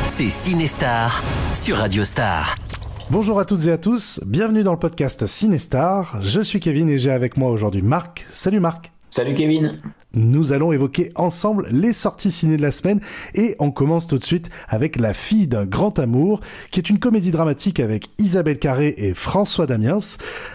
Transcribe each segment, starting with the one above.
C'est Cinestar sur Radio Star. Bonjour à toutes et à tous, bienvenue dans le podcast Cinestar. Je suis Kevin et j'ai avec moi aujourd'hui Marc. Salut Marc. Salut Kevin. Nous allons évoquer ensemble les sorties ciné de la semaine et on commence tout de suite avec La fille d'un grand amour, qui est une comédie dramatique avec Isabelle Carré et François Damiens.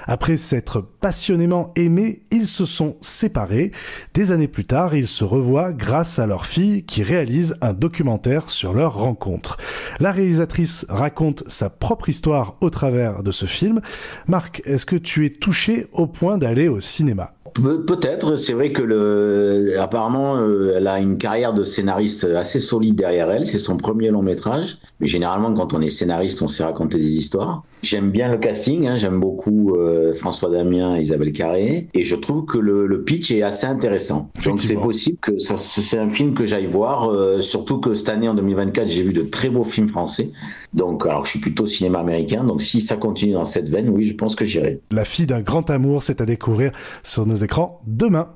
Après s'être passionnément aimés, ils se sont séparés. Des années plus tard, ils se revoient grâce à leur fille qui réalise un documentaire sur leur rencontre. La réalisatrice raconte sa propre histoire au travers de ce film. Marc, est-ce que tu es touché au point d'aller au cinéma ? Peut-être, c'est vrai que apparemment elle a une carrière de scénariste assez solide derrière elle, c'est son premier long métrage, mais généralement quand on est scénariste on sait raconter des histoires. J'aime bien le casting, j'aime beaucoup François Damiens et Isabelle Carré, et je trouve que le pitch est assez intéressant. Donc c'est possible que c'est un film que j'aille voir, surtout que cette année en 2024 j'ai vu de très beaux films français, donc alors je suis plutôt cinéma américain, donc si ça continue dans cette veine, oui je pense que j'irai. La fille d'un grand amour, c'est à découvrir sur nos écrans demain.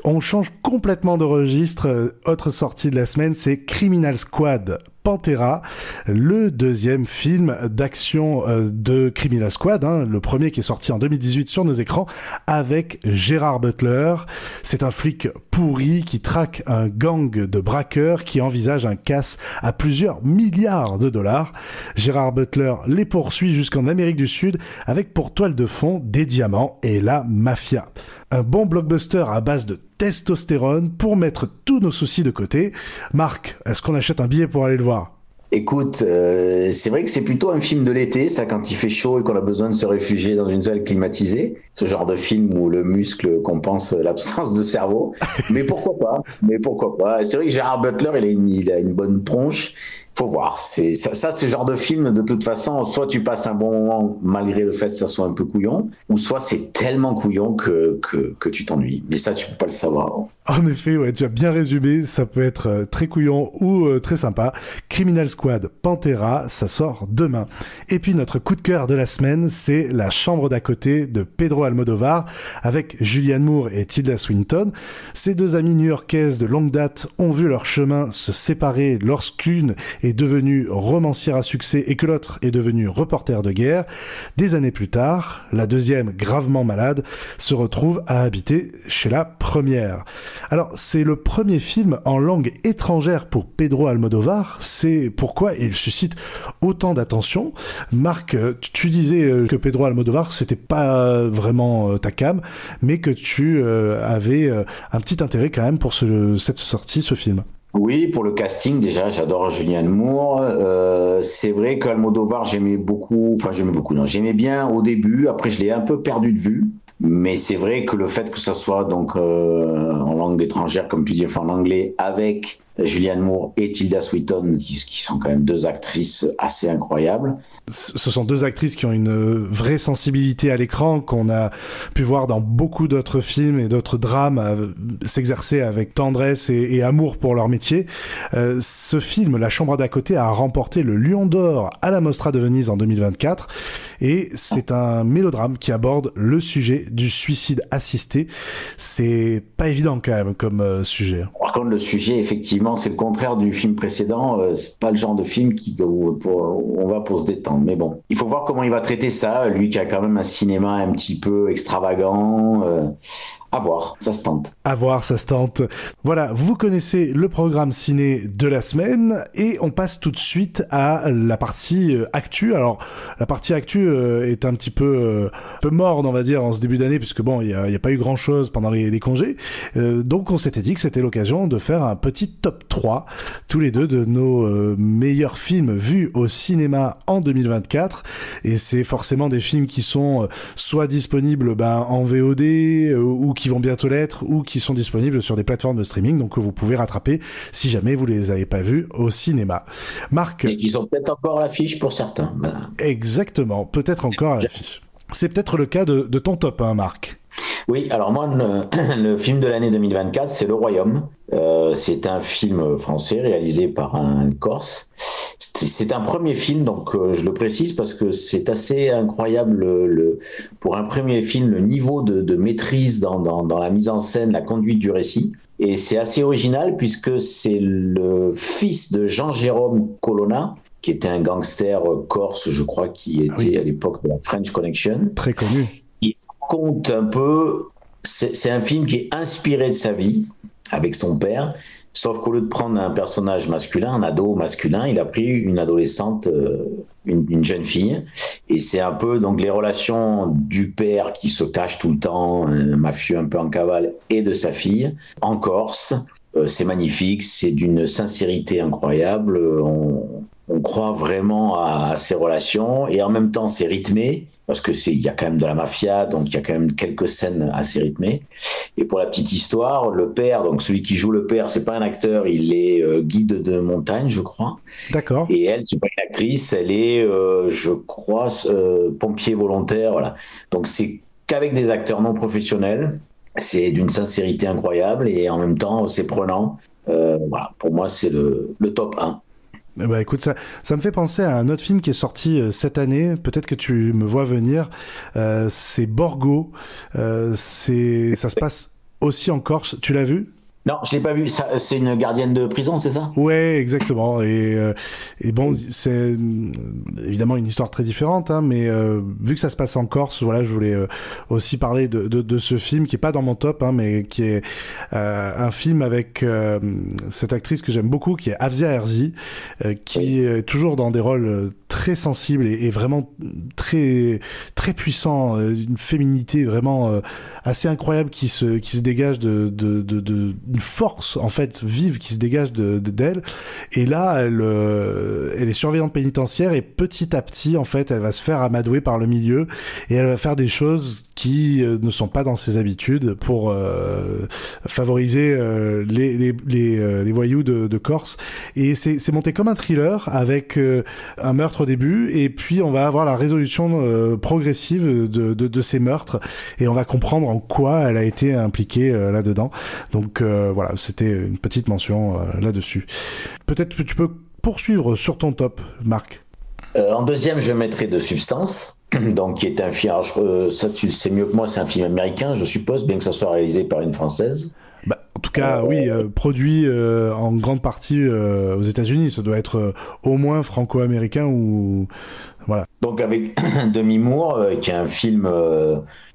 On change complètement de registre. Autre sortie de la semaine, c'est Criminal Squad Pantera, le deuxième film d'action de Criminal Squad, le premier qui est sorti en 2018 sur nos écrans, avec Gérard Butler. C'est un flic pourri qui traque un gang de braqueurs qui envisage un casse à plusieurs milliards de dollars. Gérard Butler les poursuit jusqu'en Amérique du Sud avec pour toile de fond des diamants et la mafia. Un bon blockbuster à base de testostérone pour mettre tous nos soucis de côté. Marc, est-ce qu'on achète un billet pour aller le voir ? Écoute, c'est vrai que c'est plutôt un film de l'été, ça, quand il fait chaud et qu'on a besoin de se réfugier dans une salle climatisée. Ce genre de film où le muscle compense l'absence de cerveau. Mais pourquoi pas ? C'est vrai que Gérard Butler, il a une bonne tronche. Faut voir. C'est ce genre de film, de toute façon, soit tu passes un bon moment malgré le fait que ça soit un peu couillon, ou soit c'est tellement couillon que tu t'ennuies. Mais ça, tu peux pas le savoir. En effet, ouais, tu as bien résumé. Ça peut être très couillon ou très sympa. Criminal Squad Pantera, ça sort demain. Et puis notre coup de cœur de la semaine, c'est La chambre d'à côté de Pedro Almodovar avec Julianne Moore et Tilda Swinton. Ces deux amies new-yorkaises de longue date ont vu leur chemin se séparer lorsqu'une est devenue romancière à succès et que l'autre est devenu reporter de guerre. Des années plus tard, la deuxième, gravement malade, se retrouve à habiter chez la première. Alors, c'est le premier film en langue étrangère pour Pedro Almodovar, c'est pourquoi il suscite autant d'attention. Marc, tu disais que Pedro Almodovar, c'était pas vraiment ta came, mais que tu avais un petit intérêt quand même pour cette sortie, ce film. Oui, pour le casting, déjà, j'adore Julianne Moore. C'est vrai qu'Almodovar, j'aimais bien au début. Après, je l'ai un peu perdu de vue. Mais c'est vrai que le fait que ça soit donc en langue étrangère, comme tu dis, enfin en anglais, avec Julianne Moore et Tilda Swinton, qui sont quand même deux actrices assez incroyables. Ce sont deux actrices qui ont une vraie sensibilité à l'écran, qu'on a pu voir dans beaucoup d'autres films et d'autres drames s'exercer avec tendresse et amour pour leur métier. Ce film, La chambre d'à côté, a remporté le Lion d'Or à la Mostra de Venise en 2024 et c'est un mélodrame qui aborde le sujet du suicide assisté. C'est pas évident quand même comme sujet. Par contre, le sujet, effectivement, c'est le contraire du film précédent. C'est pas le genre de film où on va pour se détendre. Mais bon, il faut voir comment il va traiter ça. Lui qui a quand même un cinéma un petit peu extravagant. À voir, ça se tente. À voir, ça se tente. Voilà, vous connaissez le programme ciné de la semaine et on passe tout de suite à la partie actu. Alors, la partie actu est un petit peu morne, on va dire, en ce début d'année, puisque bon, il y a pas eu grand-chose pendant les congés. Donc, on s'était dit que c'était l'occasion de faire un petit top 3, tous les deux, de nos meilleurs films vus au cinéma en 2024. Et c'est forcément des films qui sont soit disponibles en VOD ou qui vont bientôt l'être ou qui sont disponibles sur des plateformes de streaming, donc que vous pouvez rattraper si jamais vous les avez pas vus au cinéma. Marc. Et qu'ils ont peut-être encore à l'affiche pour certains. Exactement, peut-être encore à l'affiche. C'est peut-être le cas de ton top 1, Marc. Oui, alors moi, le film de l'année 2024, c'est Le Royaume. C'est un film français réalisé par un Corse. C'est un premier film, donc je le précise parce que c'est assez incroyable pour un premier film, le niveau de maîtrise dans la mise en scène, la conduite du récit. Et c'est assez original puisque c'est le fils de Jean-Jérôme Colonna, qui était un gangster corse, je crois, qui était à l'époque de la French Connection. Très connu. Il raconte un peu, c'est un film qui est inspiré de sa vie, avec son père, sauf qu'au lieu de prendre un personnage masculin, un ado masculin, il a pris une adolescente, une jeune fille. Et c'est un peu donc les relations du père qui se cache tout le temps, un mafieux un peu en cavale, et de sa fille, en Corse. C'est magnifique, c'est d'une sincérité incroyable. On croit vraiment à ces relations et en même temps c'est rythmé parce que il y a quand même de la mafia, donc il y a quand même quelques scènes assez rythmées. Et pour la petite histoire, le père, donc celui qui joue le père, c'est pas un acteur, il est guide de montagne, je crois. D'accord. Et elle, c'est pas une actrice, elle est, je crois, pompier volontaire, voilà. Donc c'est qu'avec des acteurs non professionnels. C'est d'une sincérité incroyable et en même temps c'est prenant. Voilà, pour moi c'est le top 1. Bah écoute, ça me fait penser à un autre film qui est sorti cette année, peut-être que tu me vois venir, c'est Borgo, ça se passe aussi en Corse, tu l'as vu ? Non, je l'ai pas vu. Ça, c'est une gardienne de prison, c'est ça ? Ouais, exactement. Et bon, c'est évidemment une histoire très différente, hein, mais vu que ça se passe en Corse, voilà, je voulais aussi parler de ce film qui est pas dans mon top, hein, mais qui est un film avec cette actrice que j'aime beaucoup, qui est Afzia Herzi, qui est toujours dans des rôles très sensibles et vraiment très très puissant, une féminité vraiment assez incroyable qui se dégage de une force en fait vive qui se dégage d'elle. Et là elle est surveillante pénitentiaire et petit à petit en fait elle va se faire amadouer par le milieu et elle va faire des choses qui ne sont pas dans ses habitudes pour favoriser les voyous de Corse. Et c'est monté comme un thriller avec un meurtre au début et puis on va avoir la résolution progressive de ces meurtres et on va comprendre en quoi elle a été impliquée là-dedans. Donc voilà, c'était une petite mention là-dessus. Peut-être que tu peux poursuivre sur ton top, Marc. En deuxième, je mettrai De Substance, donc qui est un film. Ça, tu le sais mieux que moi, c'est un film américain, je suppose, bien que ça soit réalisé par une Française. Bah, en tout cas, oui, produit en grande partie aux États-Unis. Ça doit être au moins franco-américain ou voilà. Donc avec Demi Moore, qui est un film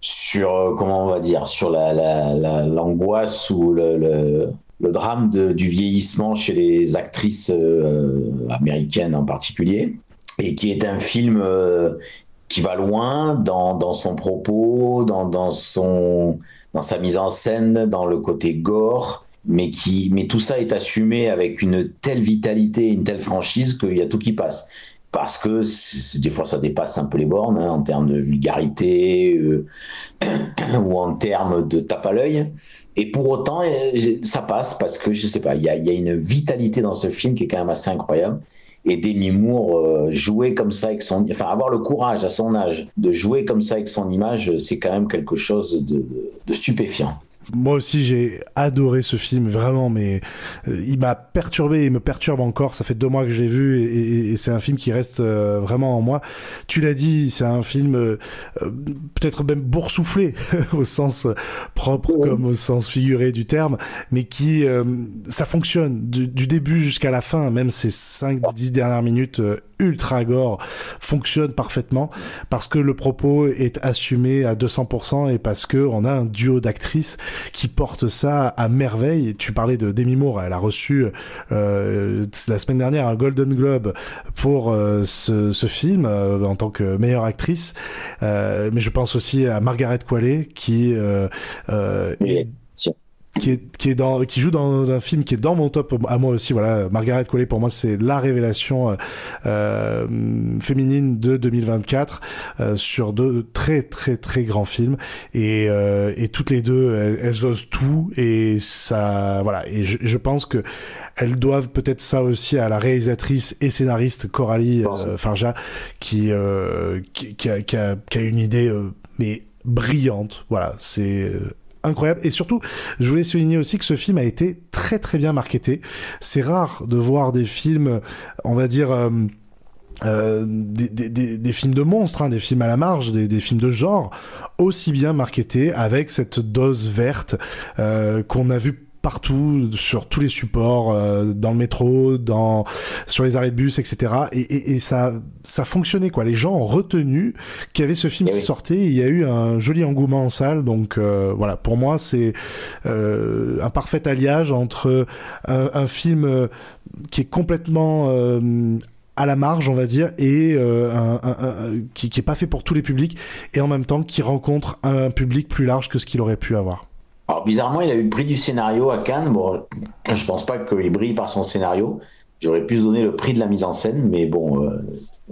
sur comment on va dire, sur l'angoisse ou le drame du vieillissement chez les actrices américaines en particulier, et qui est un film qui va loin dans son propos, dans sa mise en scène, dans le côté gore, mais tout ça est assumé avec une telle vitalité, une telle franchise qu'il y a tout qui passe. Parce que des fois ça dépasse un peu les bornes, hein, en termes de vulgarité ou en termes de tape à l'œil. Et pour autant, ça passe parce que, je sais pas, il y a une vitalité dans ce film qui est quand même assez incroyable. Et Demi Moore jouer comme ça avec avoir le courage à son âge de jouer comme ça avec son image, c'est quand même quelque chose de stupéfiant. Moi aussi, j'ai adoré ce film, vraiment, mais il m'a perturbé, il me perturbe encore. Ça fait 2 mois que je l'ai vu et c'est un film qui reste vraiment en moi. Tu l'as dit, c'est un film peut-être même boursouflé au sens propre comme au sens figuré du terme, mais qui, ça fonctionne du début jusqu'à la fin, même ces 5-10 dernières minutes ultra gore fonctionnent parfaitement parce que le propos est assumé à 200% et parce que on a un duo d'actrices qui porte ça à merveille. Tu parlais de Demi Moore, elle a reçu la semaine dernière un Golden Globe pour ce film en tant que meilleure actrice, mais je pense aussi à Margaret Qualley qui joue dans un film qui est dans mon top à moi aussi. Voilà, Margaret Qualley pour moi c'est la révélation féminine de 2024 sur 2 très très très grands films et toutes les deux elles osent tout et ça voilà, et je pense que elles doivent peut-être ça aussi à la réalisatrice et scénariste Coralie Farja qui a une idée mais brillante. Voilà, c'est incroyable. Et surtout, je voulais souligner aussi que ce film a été très très bien marketé. C'est rare de voir des films, on va dire, des films de monstres, hein, des films à la marge, des films de genre, aussi bien marketés avec cette dose verte qu'on a vu partout, sur tous les supports, dans le métro, sur les arrêts de bus, etc. Et ça fonctionnait, quoi. Les gens ont retenu qu'il y avait ce film qui sortait, et il y a eu un joli engouement en salle. Donc voilà, pour moi, c'est un parfait alliage entre un film qui est complètement à la marge, on va dire, et qui est pas fait pour tous les publics, et en même temps qui rencontre un public plus large que ce qu'il aurait pu avoir. Alors bizarrement, il a eu le prix du scénario à Cannes. Bon, je pense pas qu'il brille par son scénario. J'aurais pu se donner le prix de la mise en scène, mais bon,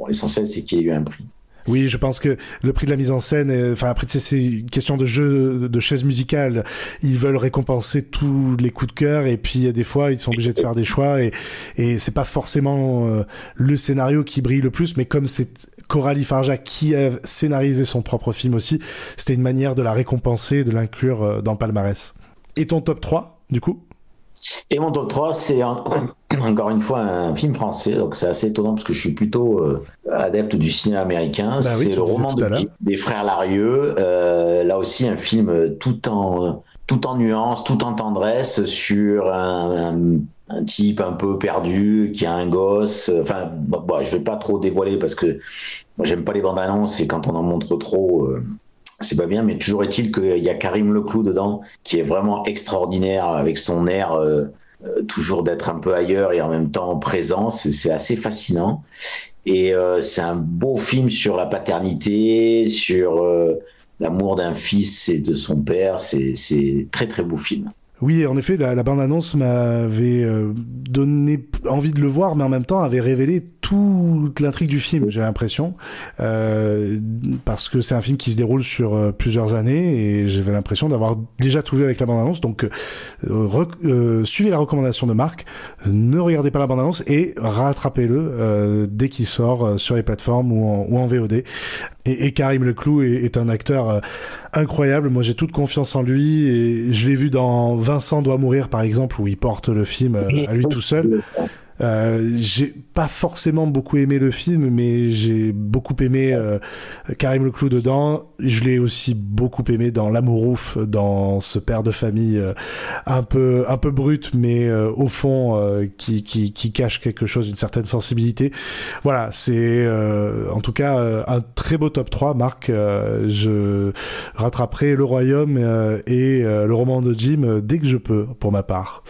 l'essentiel c'est qu'il y ait eu un prix. Oui, je pense que le prix de la mise en scène, enfin après c'est une question de jeu, de chaise musicale. Ils veulent récompenser tous les coups de cœur, et puis des fois ils sont obligés de faire des choix, et c'est pas forcément le scénario qui brille le plus, mais comme c'est Coralie Farja qui a scénarisé son propre film aussi, c'était une manière de la récompenser, de l'inclure dans le palmarès. Et ton top 3, du coup ? Et mon top 3, c'est encore une fois un film français, donc c'est assez étonnant parce que je suis plutôt adepte du cinéma américain. C'est le roman des frères Larieux, là aussi un film tout en nuances, tout en tendresse, sur un type un peu perdu qui a un gosse. Enfin, je vais pas trop dévoiler parce que moi, j'aime pas les bandes annonces, et quand on en montre trop, c'est pas bien. Mais toujours est-il qu'il y a Karim Leclou dedans, qui est vraiment extraordinaire, avec son air toujours d'être un peu ailleurs et en même temps présent. C'est assez fascinant, et c'est un beau film sur la paternité, sur l'amour d'un fils et de son père. C'est très très beau film. Oui, en effet, la bande-annonce m'avait donné envie de le voir, mais en même temps avait révélé toute l'intrigue du film, j'ai l'impression, parce que c'est un film qui se déroule sur plusieurs années, et j'avais l'impression d'avoir déjà tout vu avec la bande-annonce. Donc suivez la recommandation de Marc, ne regardez pas la bande-annonce et rattrapez-le dès qu'il sort sur les plateformes ou en VOD. Et Karim Leclou est un acteur incroyable. Moi, j'ai toute confiance en lui, et je l'ai vu dans Vincent doit mourir, par exemple, où il porte le film à lui tout seul. J'ai pas forcément beaucoup aimé le film, mais j'ai beaucoup aimé Karim Leclou dedans. Je l'ai aussi beaucoup aimé dans L'Amour ouf, dans ce père de famille un peu brut, mais au fond qui cache quelque chose, une certaine sensibilité. Voilà, c'est en tout cas un très beau top 3, Marc. Je rattraperai Le Royaume et le roman de Jim dès que je peux, pour ma part.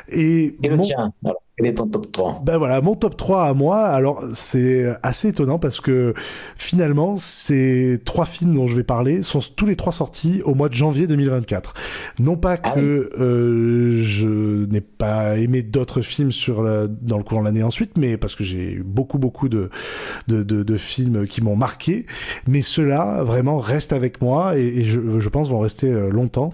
Et le tien, alors. Quel est ton top 3 ? Ben voilà, mon top 3 à moi, alors c'est assez étonnant parce que finalement, ces 3 films dont je vais parler sont tous les 3 sortis au mois de janvier 2024. Non pas que je n'ai pas aimé d'autres films dans le courant de l'année ensuite, mais parce que j'ai eu beaucoup de films qui m'ont marqué, mais ceux-là vraiment restent avec moi, et je pense vont rester longtemps.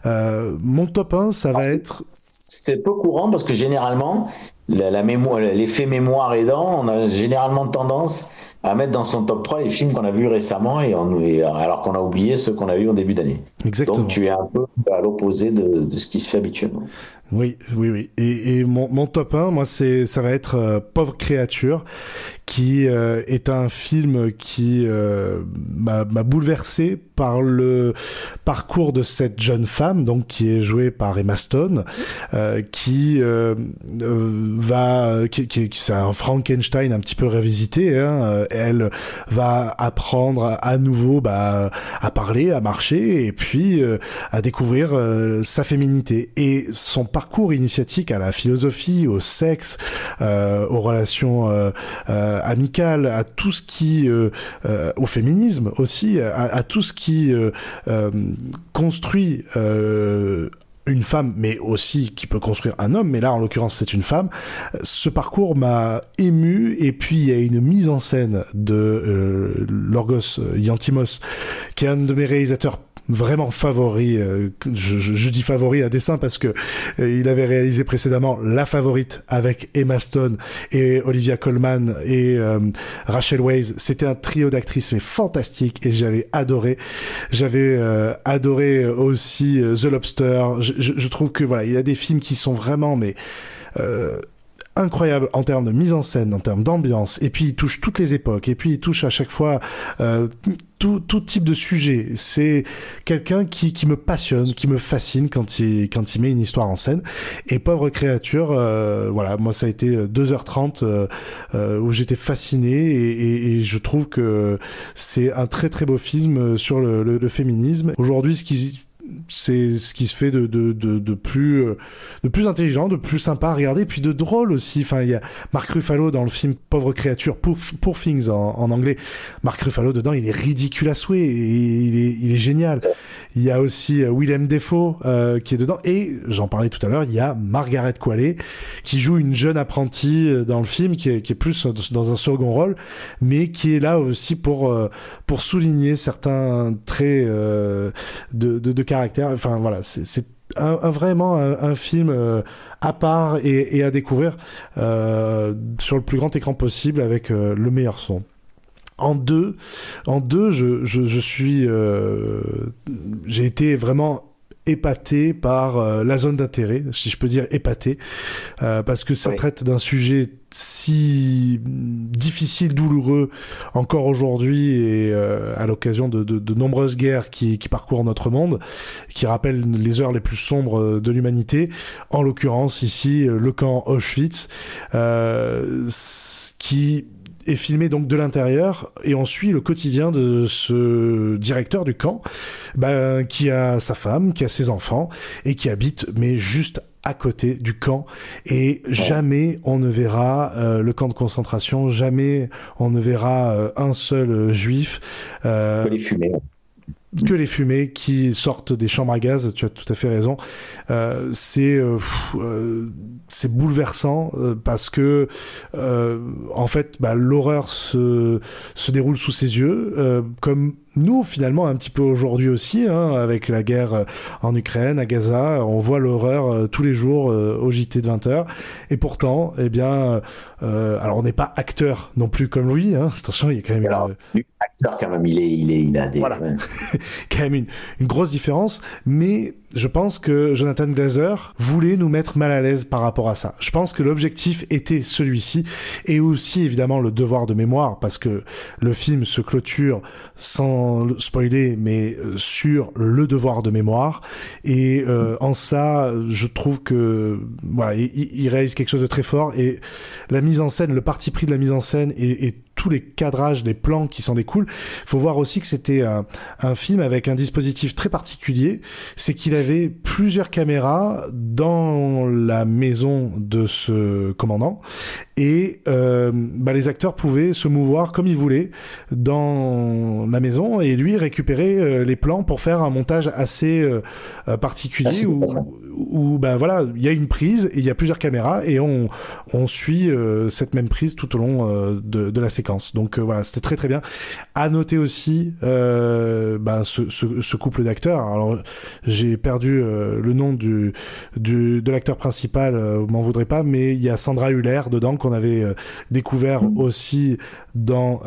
Mon top 1, ça va être... C'est peu courant parce que généralement, l'effet mémoire aidant, on a généralement tendance à mettre dans son top 3 les films qu'on a vus récemment, alors qu'on a oublié ceux qu'on a vus au début d'année. Exactement. Donc tu es un peu à l'opposé de ce qui se fait habituellement. Oui. Et mon top 1, moi, ça va être Pauvre créature, qui est un film qui m'a bouleversé par le parcours de cette jeune femme, donc qui est jouée par Emma Stone, qui c'est un Frankenstein un petit peu revisité, hein. Elle va apprendre à nouveau à parler, à marcher, et puis à découvrir sa féminité, et son parcours initiatique à la philosophie, au sexe, aux relations amicales, à tout ce qui au féminisme aussi, à tout ce qui construit une femme, mais aussi qui peut construire un homme, mais là en l'occurrence c'est une femme. Ce parcours m'a ému, et puis il y a une mise en scène de Lorgos Lanthimos, qui est un de mes réalisateurs vraiment favori. Je dis favori à dessein parce que il avait réalisé précédemment La Favorite avec Emma Stone et Olivia Colman et Rachel Weisz. C'était un trio d'actrices mais fantastique, et j'avais adoré. J'avais adoré aussi The Lobster. Je trouve que voilà, il y a des films qui sont vraiment incroyable en termes de mise en scène, en termes d'ambiance, et puis il touche toutes les époques, et puis il touche à chaque fois tout type de sujet. C'est quelqu'un qui me passionne, qui me fascine quand il met une histoire en scène. Et Pauvre créature, voilà, moi ça a été 2h30 où j'étais fasciné, et je trouve que c'est un très très beau film sur le féminisme. Aujourd'hui, c'est ce qui se fait de plus intelligent, de plus sympa à regarder, puis de drôle aussi. Enfin, il y a Mark Ruffalo dans le film Pauvre créature, Poor Things en anglais. Mark Ruffalo dedans, il est ridicule à souhait, et il est génial. Il y a aussi Willem Dafoe qui est dedans, et j'en parlais tout à l'heure, il y a Margaret Qualley qui joue une jeune apprentie dans le film, qui est plus dans un second rôle, mais qui est là aussi pour souligner certains traits de caractère. Enfin voilà, c'est vraiment un film à part et à découvrir sur le plus grand écran possible, avec le meilleur son. En deux, je suis, j'ai été vraiment épaté par La Zone d'intérêt, si je peux dire épaté, parce que ça traite d'un sujet si difficile, douloureux encore aujourd'hui, et à l'occasion de nombreuses guerres qui parcourent notre monde, qui rappellent les heures les plus sombres de l'humanité, en l'occurrence ici le camp Auschwitz, qui est filmé donc de l'intérieur, et on suit le quotidien de ce directeur du camp, qui a sa femme, qui a ses enfants, et qui habite mais juste à côté du camp, et jamais on ne verra le camp de concentration, jamais on ne verra un seul juif. Les fumées. Que les fumées qui sortent des chambres à gaz, tu as tout à fait raison. C'est bouleversant, parce que en fait, l'horreur se déroule sous ses yeux, comme nous finalement un petit peu aujourd'hui aussi, avec la guerre en Ukraine, à Gaza. On voit l'horreur tous les jours au JT de 20h, et pourtant, alors on n'est pas acteur non plus comme lui, attention, il y a quand même acteur quand même, il a des... Voilà. Quand même une grosse différence, mais je pense que Jonathan Glazer voulait nous mettre mal à l'aise par rapport à ça. Je pense que l'objectif était celui-ci, et aussi évidemment le devoir de mémoire, parce que le film se clôture, sans spoiler, mais sur le devoir de mémoire, et en ça, je trouve que voilà, il réalise quelque chose de très fort, et la mise en scène, le parti pris de la mise en scène, et tous les cadrages, les plans qui s'en découlent. Il faut voir aussi que c'était un film avec un dispositif très particulier, c'est qu'il avait plusieurs caméras dans la maison de ce commandant, et les acteurs pouvaient se mouvoir comme ils voulaient dans la maison, et lui récupérer les plans pour faire un montage assez particulier, où voilà, il y a une prise et il y a plusieurs caméras, et on suit cette même prise tout au long de la séquence. Donc voilà, c'était très très bien. À noter aussi ce couple d'acteurs. Alors j'ai perdu le nom de l'acteur principal, vous m'en voudrez pas, mais il y a Sandra Hüller dedans, qu'on avait découvert aussi dans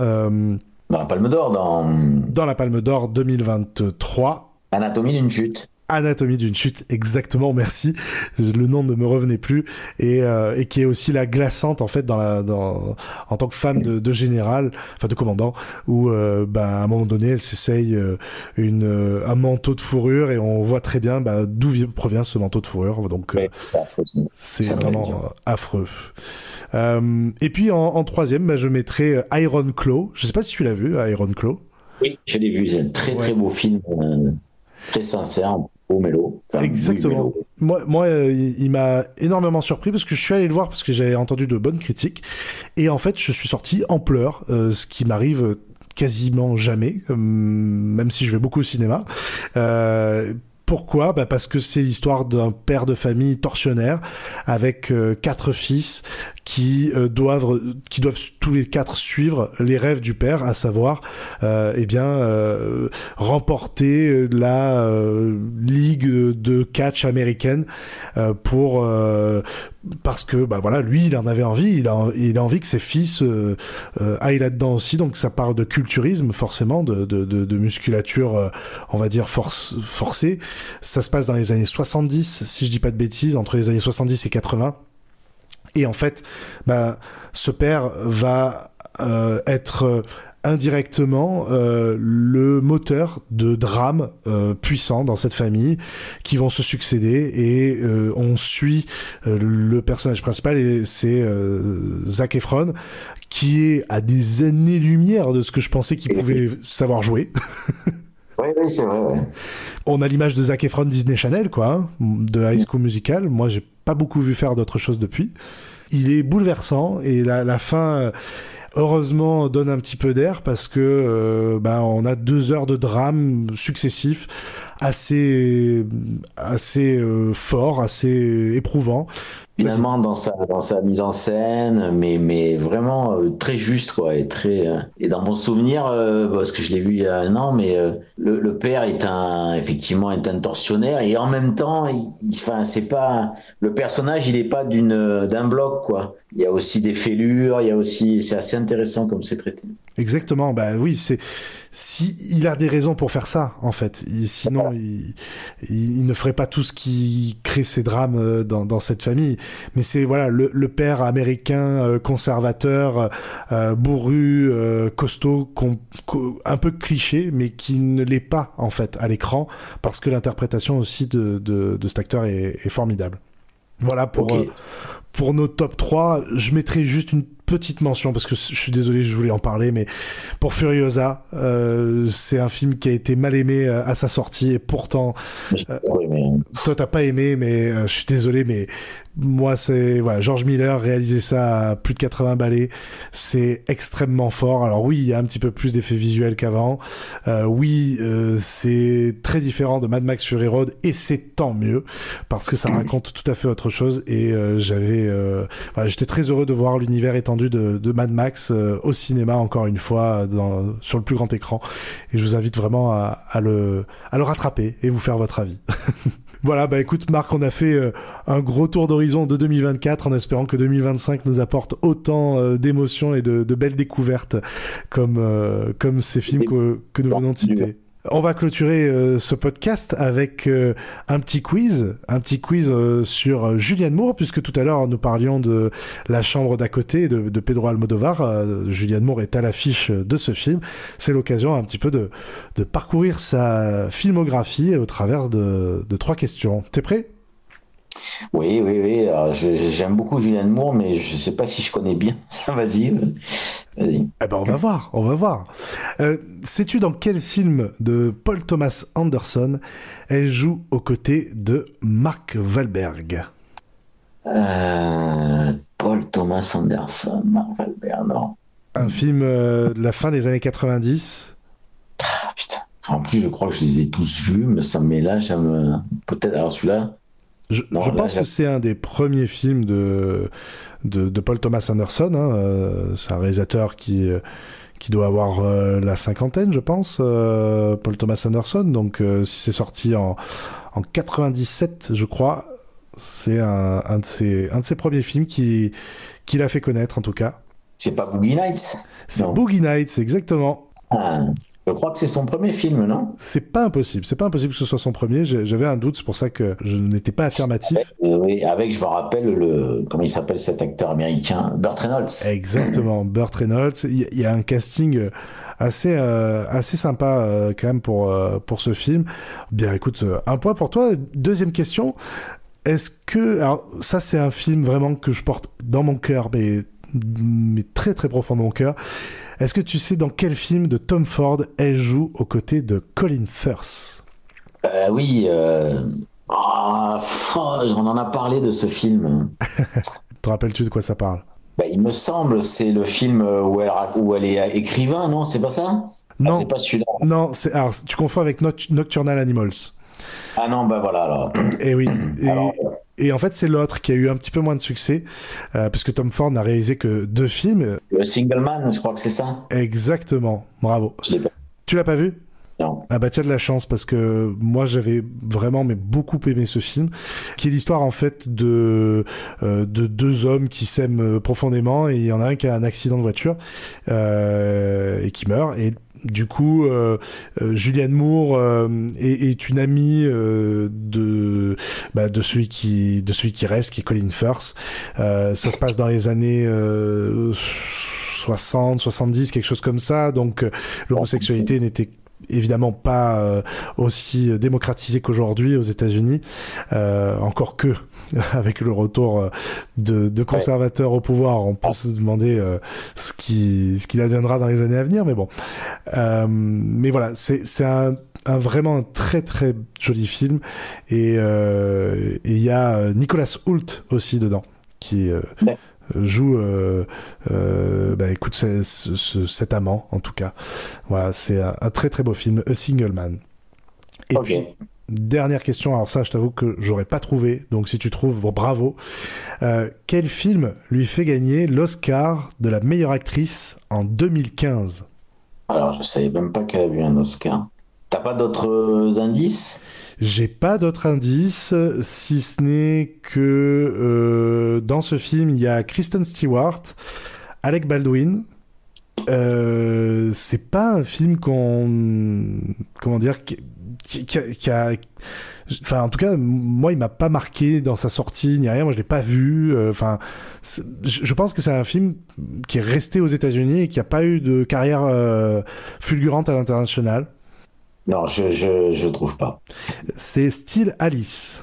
la Palme d'Or, dans la Palme d'Or 2023. Anatomie d'une chute. Anatomie d'une chute, exactement, merci. Le nom ne me revenait plus, et qui est aussi la glaçante en fait en tant que femme de général, enfin de commandant, où à un moment donné elle s'essaye un manteau de fourrure, et on voit très bien d'où provient ce manteau de fourrure. Donc c'est affreux, c'est vraiment affreux. Et puis en troisième, je mettrai Iron Claw. Je sais pas si tu l'as vu, Iron Claw. Oui, je l'ai vu. C'est un très très beau film. Très sincère, beau mélo. Exactement. Moi, il m'a énormément surpris, parce que je suis allé le voir parce que j'avais entendu de bonnes critiques, et en fait je suis sorti en pleurs, ce qui m'arrive quasiment jamais, même si je vais beaucoup au cinéma. Pourquoi ? Parce que c'est l'histoire d'un père de famille tortionnaire avec 4 fils qui doivent tous les 4 suivre les rêves du père, à savoir remporter la ligue de catch américaine parce que lui il en avait envie, il a envie que ses fils aillent là-dedans aussi. Donc ça parle de culturisme, forcément, de musculature on va dire forcée. Ça se passe dans les années 70, si je dis pas de bêtises, entre les années 70 et 80. Et en fait, ce père va être indirectement le moteur de drames puissants dans cette famille qui vont se succéder, et on suit le personnage principal, et c'est Zac Efron, qui est à des années-lumière de ce que je pensais qu'il pouvait savoir jouer. Oui, c'est vrai, ouais. On a l'image de Zac Efron Disney Channel, quoi, hein, de High School Musical. Moi, j'ai pas beaucoup vu faire d'autres choses depuis. Il est bouleversant, et la fin, heureusement, donne un petit peu d'air, parce que on a 2 heures de drame successifs, assez fort, assez éprouvant. Finalement, dans sa mise en scène, mais vraiment très juste, quoi, et très. Et dans mon souvenir, parce que je l'ai vu il y a 1 an, mais le père est effectivement un tortionnaire, et en même temps, c'est pas le personnage, il est pas d'un bloc, quoi. Il y a aussi des fêlures, c'est assez intéressant comme c'est traité. Exactement, oui, il a des raisons pour faire ça, en fait. Sinon, il ne ferait pas tout ce qui crée ces drames dans cette famille. Mais c'est le père américain conservateur, bourru, costaud, un peu cliché, mais qui ne l'est pas, en fait, à l'écran, parce que l'interprétation aussi de cet acteur est formidable. Voilà pour nos top 3. Je mettrai juste une petite mention, parce que je suis désolé, je voulais en parler, mais pour Furiosa, c'est un film qui a été mal aimé à sa sortie, et pourtant toi t'as pas aimé, mais je suis désolé, mais moi c'est George Miller réalisé ça à plus de 80 ballets, c'est extrêmement fort. Alors oui, il y a un petit peu plus d'effets visuels qu'avant, c'est très différent de Mad Max Fury Road, et c'est tant mieux, parce que ça raconte tout à fait autre chose, et j'étais très heureux de voir l'univers étendu de Mad Max au cinéma, encore une fois, sur le plus grand écran, et je vous invite vraiment à le rattraper et vous faire votre avis. Voilà, écoute Marc, on a fait un gros tour d'horizon de 2024, en espérant que 2025 nous apporte autant d'émotions et de belles découvertes comme ces films que nous venons de citer. On va clôturer ce podcast avec un petit quiz sur Julianne Moore, puisque tout à l'heure nous parlions de La chambre d'à côté de Pedro Almodóvar. Julianne Moore est à l'affiche de ce film. C'est l'occasion un petit peu de parcourir sa filmographie au travers de 3 questions. T'es prêt ? Oui. Alors, j'aime beaucoup Julianne Moore, mais je sais pas si je connais bien ça. Vas-y. On va voir. Sais-tu dans quel film de Paul Thomas Anderson elle joue aux côtés de Mark Wahlberg ? Paul Thomas Anderson, Mark Wahlberg, non. Un film de la fin des années 90. Putain. En plus, je crois que je les ai tous vus, mais là, peut-être. Alors celui-là. Je pense que c'est un des premiers films de Paul Thomas Anderson. Hein. C'est un réalisateur qui doit avoir la cinquantaine, je pense, Paul Thomas Anderson. Donc, si c'est sorti en 97, je crois, c'est un de ses premiers films qu'il a fait connaître, en tout cas. C'est pas Boogie Nights ? C'est Boogie Nights, exactement. Je crois que c'est son premier film, non ? C'est pas impossible que ce soit son premier. J'avais un doute, c'est pour ça que je n'étais pas affirmatif. Oui, je me rappelle comment il s'appelle cet acteur américain, Burt Reynolds. Exactement, Burt Reynolds. Il y a un casting assez sympa quand même pour ce film. Bien, écoute, un point pour toi. Deuxième question. Alors ça, c'est un film vraiment que je porte dans mon cœur, mais très très profond dans mon cœur. Est-ce que tu sais dans quel film de Tom Ford elle joue aux côtés de Colin Firth ? Oui. On en a parlé de ce film. Te rappelles-tu de quoi ça parle ? Il me semble, c'est le film où elle est écrivain, non ? C'est pas ça ? Non, c'est pas celui-là. Non, alors tu confonds avec Nocturnal Animals. Ah non, voilà alors. Et oui. Et en fait, c'est l'autre qui a eu un petit peu moins de succès, puisque Tom Ford n'a réalisé que 2 films. Le Single Man, je crois que c'est ça. Exactement, bravo. Je l'ai pas. Tu l'as pas vu ? Non. Ah tu as de la chance, parce que moi j'avais vraiment beaucoup aimé ce film, qui est l'histoire en fait de 2 hommes qui s'aiment profondément, et il y en a un qui a un accident de voiture et qui meurt, et du coup, Julianne Moore est une amie de celui qui reste, qui est Colin Firth. Ça se passe dans les années 60, 70, quelque chose comme ça. Donc, l'homosexualité n'était évidemment pas aussi démocratisée qu'aujourd'hui aux États-Unis, encore que avec le retour de conservateurs au pouvoir, on peut se demander ce qu'il adviendra dans les années à venir, mais bon. Mais voilà, c'est vraiment un très très joli film, et il y a Nicolas Hoult aussi dedans qui joue écoute, cet amant, en tout cas. Voilà, c'est un très très beau film, A Single Man. Et puis, dernière question, alors ça je t'avoue que j'aurais pas trouvé, donc si tu trouves, bon, bravo. Quel film lui fait gagner l'Oscar de la meilleure actrice en 2015? Alors, je savais même pas qu'elle a eu un Oscar. T'as pas d'autres indices? J'ai pas d'autres indices, si ce n'est que dans ce film, il y a Kristen Stewart, Alec Baldwin. C'est pas un film comment dire, qui a... Enfin, en tout cas, moi, il m'a pas marqué dans sa sortie, ni rien. Moi, je l'ai pas vu. Enfin, je pense que c'est un film qui est resté aux États-Unis et qui a pas eu de carrière fulgurante à l'international. Non, je trouve pas. C'est Still Alice.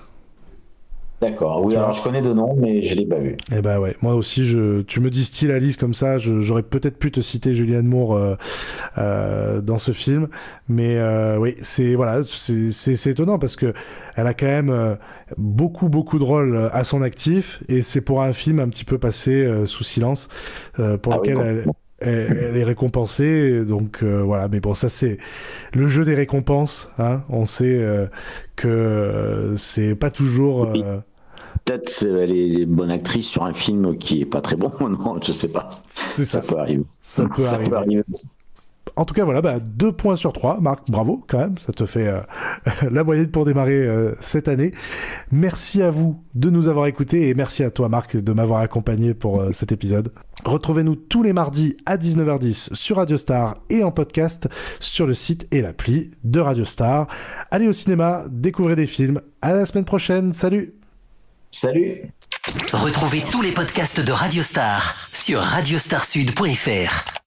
D'accord, oui, alors je connais de nom, mais je l'ai pas vu. Eh ben ouais, moi aussi, tu me dis Still Alice comme ça, j'aurais peut-être pu te citer Julianne Moore dans ce film, mais oui, c'est étonnant parce que elle a quand même beaucoup de rôles à son actif, et c'est pour un film un petit peu passé sous silence, pour lequel elle est récompensée, donc voilà. Mais bon, ça c'est le jeu des récompenses, hein. On sait que c'est pas toujours... Peut-être elle est bonne actrice sur un film qui est pas très bon, non, je sais pas. C'est ça. Ça peut arriver. Ça peut arriver. En tout cas, voilà, 2 points sur 3. Marc, bravo quand même. Ça te fait la moyenne pour démarrer cette année. Merci à vous de nous avoir écoutés, et merci à toi, Marc, de m'avoir accompagné pour cet épisode. Retrouvez-nous tous les mardis à 19h10 sur Radio Star et en podcast sur le site et l'appli de Radio Star. Allez au cinéma, découvrez des films. À la semaine prochaine. Salut! Salut! Retrouvez tous les podcasts de Radio Star sur radiostarsud.fr.